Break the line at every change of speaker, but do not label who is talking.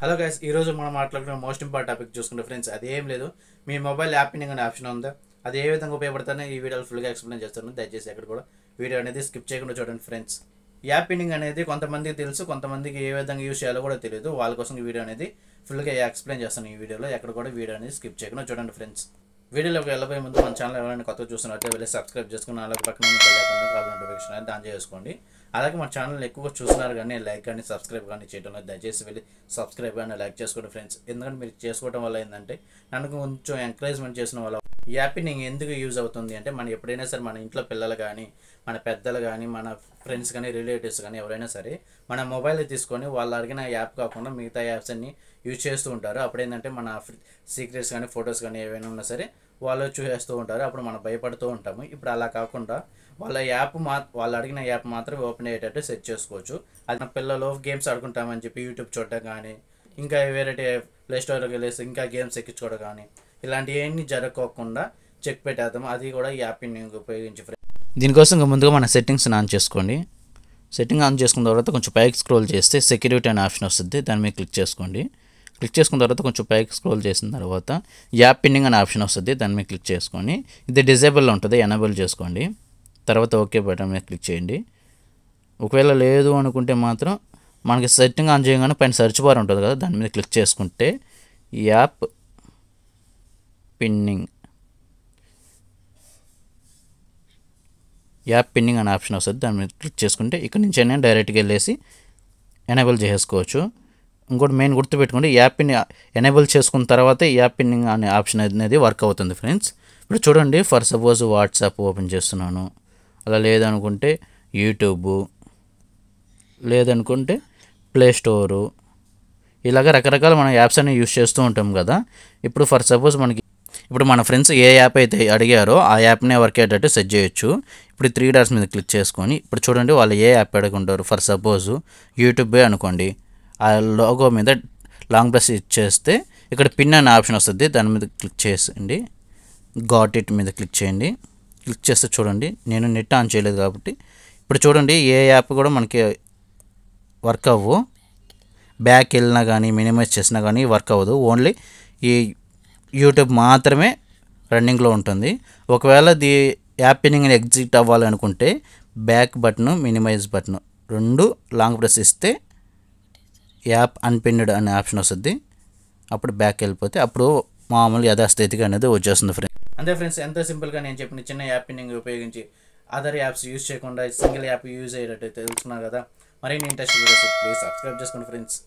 Hello guys, ఈరోజు మనం మాట్లాడుకున్న మోస్ట్ ఇంపార్టెంట్ టాపిక్ చూసుకుంటే ఫ్రెండ్స్, అది ఏం లేదు, మీ మొబైల్ యాప్ పిన్నింగ్ అనే ఆప్షన్ ఉందా, అది ఏ విధంగా ఉపయోగపడుతుందో ఈ వీడియోలో ఫుల్గా ఎక్స్ప్లెయిన్ చేస్తాను. దయచేసి ఎక్కడ కూడా వీడియో అనేది స్కిప్ చేయకుండా చూడండి ఫ్రెండ్స్. యాప్ పిన్నింగ్ అనేది కొంతమందికి తెలుసు, కొంతమందికి ఏ విధంగా యూస్ చేయాలో కూడా తెలియదు. వాళ్ళ కోసం ఈ వీడియో అనేది ఫుల్గా ఎక్స్ప్లెయిన్ చేస్తాను. ఈ వీడియోలో ఎక్కడ కూడా వీడియో అనేది స్కిప్ చేయకుండా చూడండి ఫ్రెండ్స్. వీడియోలోకి వెళ్ళబోయే ముందు మన ఛానల్ ఎవరైనా కొత్తగా చూస్తున్నట్లయితే వెళ్ళి సబ్స్క్రైబ్ చేసుకుని అలాగే పక్కన ఉన్న బెల్ ఐకాన్ కాల్ నోటిఫికేషన్ అనేది ఆన్ చేసుకోండి. అలాగే మన ఛానల్ ఎక్కువగా చూస్తున్నారు కానీ లైక్ కానీ సబ్స్క్రైబ్ కానీ చేయడం లేదు. దయచేసి వెళ్ళి సబ్స్క్రైబ్ కానీ లైక్ చేసుకోండి ఫ్రెండ్స్. ఎందుకంటే మీరు చేసుకోవడం వల్ల ఏంటంటే నన్ను కొంచెం ఎంకరేజ్మెంట్ చేసిన వల్ల ఈ యాప్ నీకు ఎందుకు యూజ్ అవుతుంది అంటే, మనం ఎప్పుడైనా సరే మన ఇంట్లో పిల్లలు కానీ మన పెద్దలు కానీ మన ఫ్రెండ్స్ కానీ రిలేటివ్స్ కానీ ఎవరైనా సరే మన మొబైల్ తీసుకొని వాళ్ళు అడిగిన యాప్ కాకుండా మిగతా యాప్స్ అన్ని యూజ్ చేస్తూ ఉంటారు. అప్పుడు ఏంటంటే మన సీక్రెట్స్ కానీ ఫొటోస్ కానీ ఏవైనా ఉన్నా సరే వాళ్ళు చూసేస్తూ ఉంటారు. అప్పుడు మనం భయపడుతూ ఉంటాము. ఇప్పుడు అలా కాకుండా వాళ్ళు అడిగిన యాప్ మాత్రం ఓపెన్ అయ్యేటట్టు సెట్ చేసుకోవచ్చు. అది మన పిల్లలు గేమ్స్ ఆడుకుంటామని చెప్పి యూట్యూబ్ చూడటం కానీ, ఇంకా వేరే ప్లే స్టోర్కి వెళ్ళేసి ఇంకా గేమ్స్ ఎక్కించుకోవడం కానీ ఇలాంటివి ఏమీ జరగకోకుండా చెక్ పెట్టేద్దాం. అది కూడా ఈ యాప్ ఉపయోగించి దీనికోసం ముందుగా మన సెట్టింగ్స్ ఆన్ చేసుకోండి. సెట్టింగ్ ఆన్ చేసుకున్న తర్వాత కొంచెం పైకి స్క్రోల్ చేస్తే సెక్యూరిటీ అనే ఆప్షన్ వస్తుంది. దాని మీద క్లిక్ చేసుకోండి. క్లిక్ చేసుకున్న తర్వాత కొంచెం పైకి స్క్రోల్ చేసిన తర్వాత యాప్ పిన్నింగ్ అనే ఆప్షన్ వస్తుంది. దాని మీద క్లిక్ చేసుకొని ఇది డిజేబుల్లో ఉంటుంది, ఎనేబుల్ చేసుకోండి. తర్వాత ఓకే బటన్ మీద క్లిక్ చేయండి. ఒకవేళ లేదు అనుకుంటే మాత్రం మనకి సెట్టింగ్ ఆన్ చేయగానే పైన సెర్చ్ బార్ ఉంటుంది కదా, దాని మీద క్లిక్ చేసుకుంటే యాప్ పిన్నింగ్ అనే ఆప్షన్ వస్తుంది. దాని మీద క్లిక్ చేసుకుంటే ఇక్కడ నుంచి అయినా డైరెక్ట్గా వెళ్ళేసి ఎనేబుల్ చేసుకోవచ్చు. ఇంకోటి మెయిన్ గుర్తుపెట్టుకోండి, యాప్ పిన్ ఎనేబుల్ చేసుకున్న తర్వాత యాప్ పిన్నింగ్ అనే ఆప్షన్ అనేది వర్క్ అవుతుంది ఫ్రెండ్స్. ఇప్పుడు చూడండి, ఫర్ సపోజ్ వాట్సాప్ ఓపెన్ చేస్తున్నాను, అలా లేదనుకుంటే యూట్యూబ్, లేదనుకుంటే ప్లే స్టోరు, ఇలాగ రకరకాల మన యాప్స్ అన్ని యూస్ చేస్తూ ఉంటాం కదా. ఇప్పుడు ఫర్ సపోజ్ ఇప్పుడు మన ఫ్రెండ్స్ ఏ యాప్ అయితే అడిగారో ఆ యాప్నే వర్క్ అయ్యేటట్టు సెట్ చేయొచ్చు. ఇప్పుడు 3 డాట్స్ మీద క్లిక్ చేసుకొని ఇప్పుడు చూడండి వాళ్ళు ఏ యాప్ అడుగుంటారు. ఫర్ సపోజ్ యూట్యూబే అనుకోండి, ఆ లోగో మీద లాంగ్ ప్రెస్ ఇచ్చేస్తే ఇక్కడ పిన్ అనే ఆప్షన్ వస్తుంది. దాని మీద క్లిక్ చేయండి. గాట్ ఇట్ మీద క్లిక్ చేయండి. క్లిక్ చేస్తే చూడండి, నేను నెట్ ఆన్ చేయలేదు కాబట్టి ఇప్పుడు చూడండి ఏ యాప్ కూడా మనకి వర్క్ అవ్వు. బ్యాక్ వెళ్ళినా కానీ మినిమైజ్ చేసినా కానీ వర్క్ అవ్వదు. ఓన్లీ ఈ యూట్యూబ్ మాత్రమే రన్నింగ్లో ఉంటుంది. ఒకవేళ యాప్ పిన్నింగ్ ఎగ్జిట్ అవ్వాలనుకుంటే బ్యాక్ బటన్, మినిమైజ్ బటన్ రెండు లాంగ్ ప్రెస్ ఇస్తే యాప్ అన్పిన్డ్ అనే ఆప్షన్ వస్తుంది. అప్పుడు బ్యాక్ వెళ్ళిపోతే అప్పుడు మామూలు యథాస్థితిగా అనేది వచ్చేస్తుంది ఫ్రెండ్స్. అంతే ఫ్రెండ్స్, ఎంతో సింపుల్గా నేను చెప్పిన చిన్న యాప్ పిన్నింగ్ ఉపయోగించి అదర్ యాప్స్ యూజ్ చేయకుండా సింగిల్ యాప్ యూజ్ అయ్యేటట్టు తెలుసుకున్నారు కదా. మరిన్ని ఇంట్రెస్ట్ వీడియోస్ ప్లీజ్ సబ్స్క్రైబ్ చేసుకోండి ఫ్రెండ్స్.